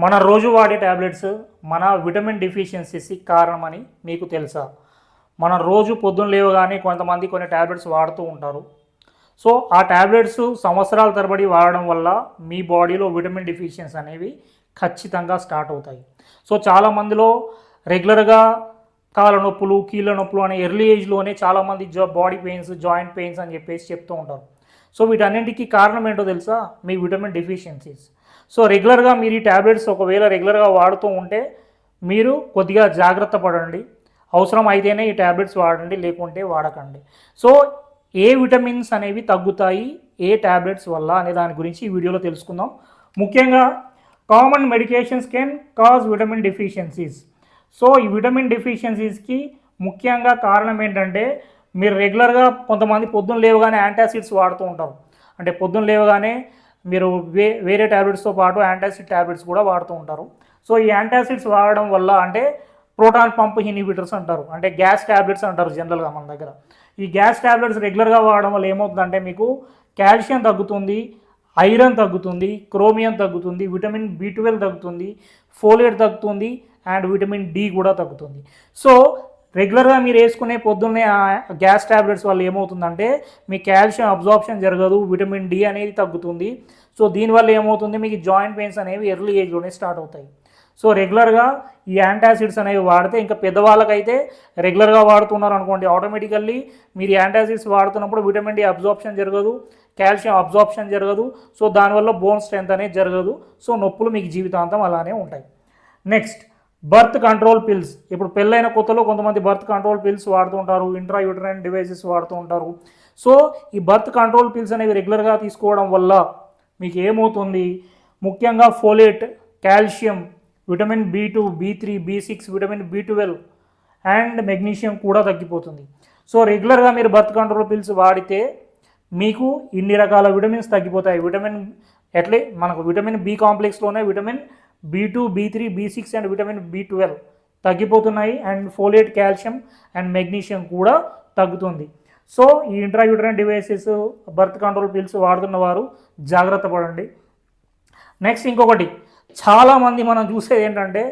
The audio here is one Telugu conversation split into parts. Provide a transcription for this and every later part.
మన రోజు వాడే ట్యాబ్లెట్స్ మన విటమిన్ డెఫిషియన్సీకి కారణమని మీకు తెలుసా? మనం రోజు పొద్దున్న లేవగానే కొంతమంది కొన్ని ట్యాబ్లెట్స్ వాడుతూ ఉంటారు. సో ఆ ట్యాబ్లెట్స్ సంవత్సరాల తరబడి వాడడం వల్ల మీ బాడీలో విటమిన్ డెఫిషియన్సీ అనేవి ఖచ్చితంగా స్టార్ట్ అవుతాయి. సో చాలామందిలో రెగ్యులర్గా కాళ్ళ నొప్పులు, కీళ్ళ నొప్పులు అనే ఎర్లీ ఏజ్లోనే చాలామంది బాడీ పెయిన్స్, జాయింట్ పెయిన్స్ అని చెప్పేసి చెప్తూ ఉంటారు. సో వీటన్నింటికి కారణం ఏంటో తెలుసా? మీ విటమిన్ డెఫిషియన్సీస్. సో రెగ్యులర్గా మీరు ఈ ట్యాబ్లెట్స్ ఒకవేళ రెగ్యులర్గా వాడుతూ ఉంటే మీరు కొద్దిగా జాగ్రత్త పడండి. అవసరం అయితేనే ఈ ట్యాబ్లెట్స్ వాడండి, లేకుంటే వాడకండి. సో ఏ విటమిన్స్ అనేవి తగ్గుతాయి ఏ ట్యాబ్లెట్స్ వల్ల అనే దాని గురించి ఈ వీడియోలో తెలుసుకుందాం. ముఖ్యంగా common medications can cause vitamin deficiencies. So ఈ విటమిన్ డెఫిషియన్సీస్కి ముఖ్యంగా కారణం ఏంటంటే మీరు రెగ్యులర్గా కొంతమంది పొద్దున్న లేవగానే యాంటాసిడ్స్ వాడుతూ ఉంటారు. అంటే పొద్దున్న లేవగానే మీరు వేరే ట్యాబ్లెట్స్తో పాటు యాంటాసిడ్ ట్యాబ్లెట్స్ కూడా వాడుతూ ఉంటారు. సో ఈ యాంటాసిడ్స్ వాడడం వల్ల అంటే ప్రోటాన్ పంప్ ఇన్హిబిటర్స్ అంటారు, అంటే గ్యాస్ ట్యాబ్లెట్స్ అంటారు జనరల్గా మన దగ్గర. ఈ గ్యాస్ ట్యాబ్లెట్స్ రెగ్యులర్గా వాడడం వల్ల ఏమవుతుందంటే మీకు కాల్షియం తగ్గుతుంది, ఐరన్ తగ్గుతుంది, క్రోమియం తగ్గుతుంది, విటమిన్ B12 తగ్గుతుంది, ఫోలేట్ తగ్గుతుంది, అండ్ విటమిన్ D కూడా తగ్గుతుంది. సో రెగ్యులర్గా మీరు వేసుకునే పొద్దున్నే గ్యాస్ ట్యాబ్లెట్స్ వల్ల ఏమవుతుందంటే మీ కాల్షియం అబ్జార్ప్షన్ జరగదు, విటమిన్ D అనేది తగ్గుతుంది. సో దీనివల్ల ఏమవుతుంది, మీకు జాయింట్ పెయిన్స్ అనేవి ఎర్లీ ఏజ్లోనే స్టార్ట్ అవుతాయి. సో రెగ్యులర్గా ఈ యాంటాసిడ్స్ అనేవి వాడితే, ఇంకా పెద్దవాళ్ళకైతే రెగ్యులర్గా వాడుతున్నారు అనుకోండి, ఆటోమేటికల్లీ మీరు యాంటాసిడ్స్ వాడుతున్నప్పుడు విటమిన్ D అబ్జార్ప్షన్ జరగదు, కాల్షియం అబ్జార్ప్షన్ జరగదు. సో దానివల్ల బోన్ స్ట్రెంత్ అనేది జరగదు. సో నొప్పులు మీకు జీవితాంతం అలానే ఉంటాయి. Next, birth control pills. ఇప్పుడు పెళ్ళైన కొత్తలో కొంతమంది బర్త్ కంట్రోల్ పిల్స్ వాడుతూ ఉంటారు, ఇంట్రాయూటరైన్ డివైసెస్ వాడుతూ ఉంటారు. సో ఈ బర్త్ కంట్రోల్ పిల్స్ అనేవి రెగ్యులర్గా తీసుకోవడం వల్ల మీకు ఏమవుతుంది, ముఖ్యంగా folate, calcium, vitamin B2, B3, B6, vitamin B12 and magnesium కూడా తగ్గిపోతుంది. సో రెగ్యులర్గా మీరు బర్త్ కంట్రోల్ పిల్స్ వాడితే మీకు ఇన్ని రకాల విటమిన్స్ తగ్గిపోతాయి. మనకు విటమిన్ B కాంప్లెక్స్లోనే vitamin B2, B3, B6 and vitamin B12 తగ్గిపోతున్నాయి, and folate, calcium and magnesium కూడా తగ్గుతుంది. సో ఈ intrauterine devices, birth control pills వాడుతున్న వారు జాగ్రత్త పడండి. నెక్స్ట్, ఇంకొకటి చాలామంది మనం చూసేది ఏంటంటే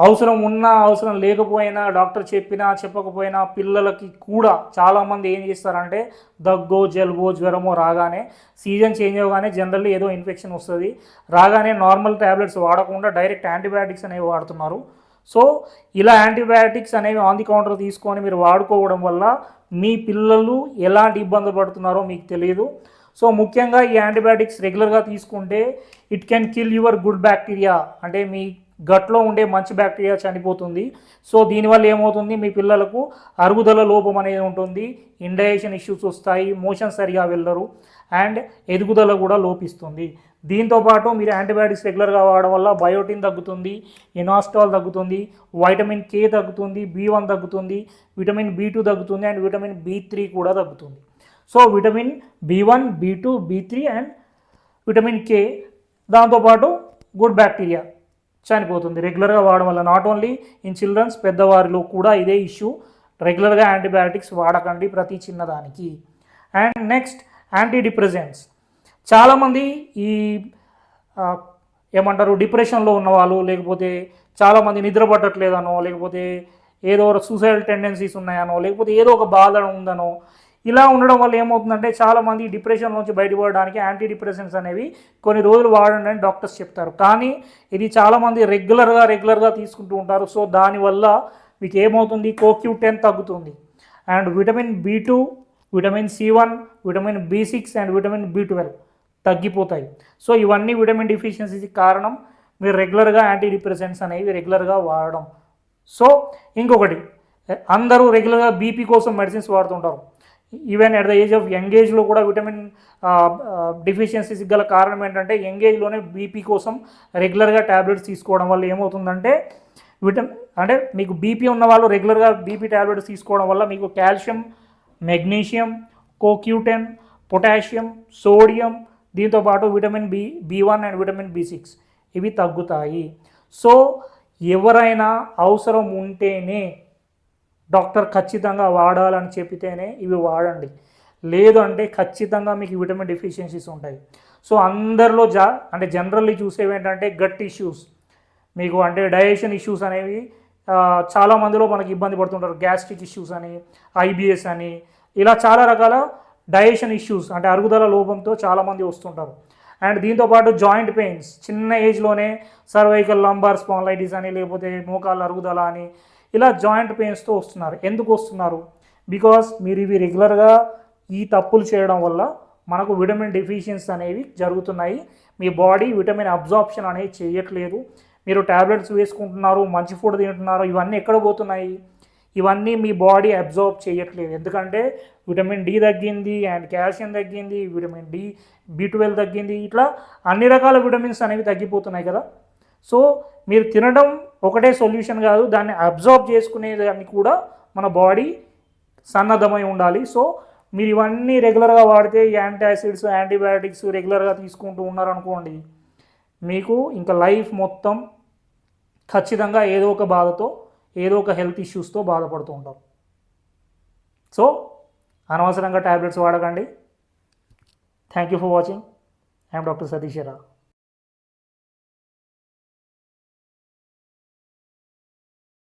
అవసరం ఉన్నా అవసరం లేకపోయినా, డాక్టర్ చెప్పినా చెప్పకపోయినా పిల్లలకి కూడా చాలామంది ఏం చేస్తారంటే దగ్గో, జలుబో, జ్వరమో రాగానే, సీజన్ చేంజ్ అవ్వగానే జనరల్లీ ఏదో ఇన్ఫెక్షన్ వస్తుంది, రాగానే నార్మల్ ట్యాబ్లెట్స్ వాడకుండా డైరెక్ట్ యాంటీబయాటిక్స్ అనేవి వాడుతున్నారు. సో ఇలా యాంటీబయాటిక్స్ అనేవి ఆన్ ది కౌంటర్ తీసుకొని మీరు వాడుకోవడం వల్ల మీ పిల్లలు ఎలాంటి ఇబ్బందులు పడుతున్నారో మీకు తెలియదు. సో ముఖ్యంగా ఈ యాంటీబయాటిక్స్ రెగ్యులర్గా తీసుకుంటే it can kill your good bacteria, అంటే మీ గట్లో ఉండే మంచి బ్యాక్టీరియా చనిపోతుంది. సో దీనివల్ల ఏమవుతుంది, మీ పిల్లలకు అరుగుదల లోపం అనేది ఉంటుంది, ఇండైజెషన్ ఇష్యూస్ వస్తాయి, మోషన్ సరిగా వెళ్ళరు, అండ్ ఎదుగుదల కూడా లోపిస్తుంది. దీంతోపాటు మీరు యాంటీబయాటిక్స్ రెగ్యులర్గా వాడడం వల్ల బయోటిన్ తగ్గుతుంది, ఇనాస్టాల్ తగ్గుతుంది, వైటమిన్ K తగ్గుతుంది, B1 తగ్గుతుంది, విటమిన్ B2 తగ్గుతుంది, అండ్ విటమిన్ B3 కూడా తగ్గుతుంది. So vitamin B1, B2, B3 and vitamin K, దాంతోపాటు గుడ్ బ్యాక్టీరియా చనిపోతుంది రెగ్యులర్గా వాడడం వల్ల. నాట్ ఓన్లీ ఇన్ చిల్డ్రన్స్, పెద్దవారిలో కూడా ఇదే ఇష్యూ. రెగ్యులర్గా యాంటీబయాటిక్స్ వాడకండి ప్రతి చిన్నదానికి. And next, anti depressants. చాలామంది ఈ డిప్రెషన్లో ఉన్నవాళ్ళు, లేకపోతే చాలామంది నిద్ర పట్టట్లేదనో, లేకపోతే ఏదో సూసైడల్ టెండెన్సీస్ ఉన్నాయనో, లేకపోతే ఏదో ఒక బాధ ఉందనో, ఇలా ఉండడం వల్ల ఏమవుతుందంటే చాలామంది డిప్రెషన్ నుంచి బయటపడడానికి యాంటీ డిప్రెసెంట్స్ అనేవి కొన్ని రోజులు వాడండి అని డాక్టర్స్ చెప్తారు. కానీ ఇది చాలామంది రెగ్యులర్గా తీసుకుంటూ ఉంటారు. సో దానివల్ల మీకు ఏమవుతుంది, CoQ10 తగ్గుతుంది, and vitamin B2, vitamin C1, vitamin B6 and vitamin B12 తగ్గిపోతాయి. సో ఇవన్నీ విటమిన్ డెఫిషియన్సీకి కారణం మీరు రెగ్యులర్గా యాంటీ డిప్రెసెంట్స్ అనేవి రెగ్యులర్గా వాడడం. సో ఇంకొకటి, అందరూ రెగ్యులర్గా బీపీ కోసం మెడిసిన్స్ వాడుతుంటారు. Even at the age of young ఏజ్లో కూడా విటమిన్ డెఫిషియన్సీస్ గల కారణం ఏంటంటే యంగ్ ఏజ్లోనే బీపీ కోసం రెగ్యులర్గా ట్యాబ్లెట్స్ తీసుకోవడం వల్ల ఏమవుతుందంటే అంటే మీకు బీపీ ఉన్న వాళ్ళు రెగ్యులర్గా బీపీ ట్యాబ్లెట్స్ తీసుకోవడం వల్ల మీకు calcium, magnesium, CoQ10, potassium, sodium, దీంతోపాటు vitamin B1 and vitamin B6 ఇవి తగ్గుతాయి. సో ఎవరైనా అవసరం ఉంటేనే డాక్టర్ ఖచ్చితంగా వాడాలని చెప్పితేనే ఇవి వాడండి, లేదు అంటే ఖచ్చితంగా మీకు విటమిన్ డెఫిషియన్సీస్ ఉంటాయి. సో అందరిలో అంటే జనరల్లీ చూసేవి ఏంటంటే గట్ ఇష్యూస్, మీకు అంటే డైజెషన్ ఇష్యూస్ అనేవి చాలా మందిలో మనకి ఇబ్బంది పడుతుంటారు. గ్యాస్ట్రిక్ ఇష్యూస్ అని, ఐబిఎస్ అని, ఇలా చాలా రకాల డైజెషన్ ఇష్యూస్ అంటే అరుగుదల లోపంతో చాలామంది వస్తుంటారు. అండ్ దీంతోపాటు జాయింట్ పెయిన్స్, చిన్న ఏజ్లోనే సర్వైకల్ లంబార్ స్పాండిలైటిస్ అని, లేకపోతే మోకాళ్ళ అరుగుదల అని, ఇలా జాయింట్ పెయిన్స్తో వస్తున్నారు. ఎందుకు వస్తున్నారు? బికాస్ మీరు ఇవి రెగ్యులర్గా ఈ తప్పులు చేయడం వల్ల మనకు విటమిన్ డెఫిషియన్సీ అనేవి జరుగుతున్నాయి. మీ బాడీ విటమిన్ అబ్జార్ప్షన్ అనేది చేయట్లేదు. మీరు ట్యాబ్లెట్స్ వేసుకుంటున్నారు, మంచి ఫుడ్ తింటున్నారు, ఇవన్నీ ఎక్కడ పోతున్నాయి? ఇవన్నీ మీ బాడీ అబ్జార్బ్ చేయట్లేదు. ఎందుకంటే విటమిన్ డి తగ్గింది, అండ్ కాల్షియం తగ్గింది, విటమిన్ డి B12 తగ్గింది, ఇట్లా అన్ని రకాల విటమిన్స్ అనేవి తగ్గిపోతున్నాయి కదా. సో మీరు తినడం ఒకటే సొల్యూషన్ కాదు, దాన్ని అబ్జార్బ్ చేసుకునేదాన్ని కూడా మన బాడీ సన్నద్ధమై ఉండాలి. సో మీరు ఇవన్నీ రెగ్యులర్గా వాడితే, యాంటాసిడ్స్, యాంటీబయాటిక్స్ రెగ్యులర్గా తీసుకుంటూ ఉన్నారనుకోండి, మీకు ఇంకా లైఫ్ మొత్తం ఖచ్చితంగా ఏదో ఒక బాధతో, ఏదో ఒక హెల్త్ ఇష్యూస్తో బాధపడుతూ ఉంటాం. సో అనవసరంగా ట్యాబ్లెట్స్ వాడకండి. Thank you for watching. I'm doctor Satish Rao.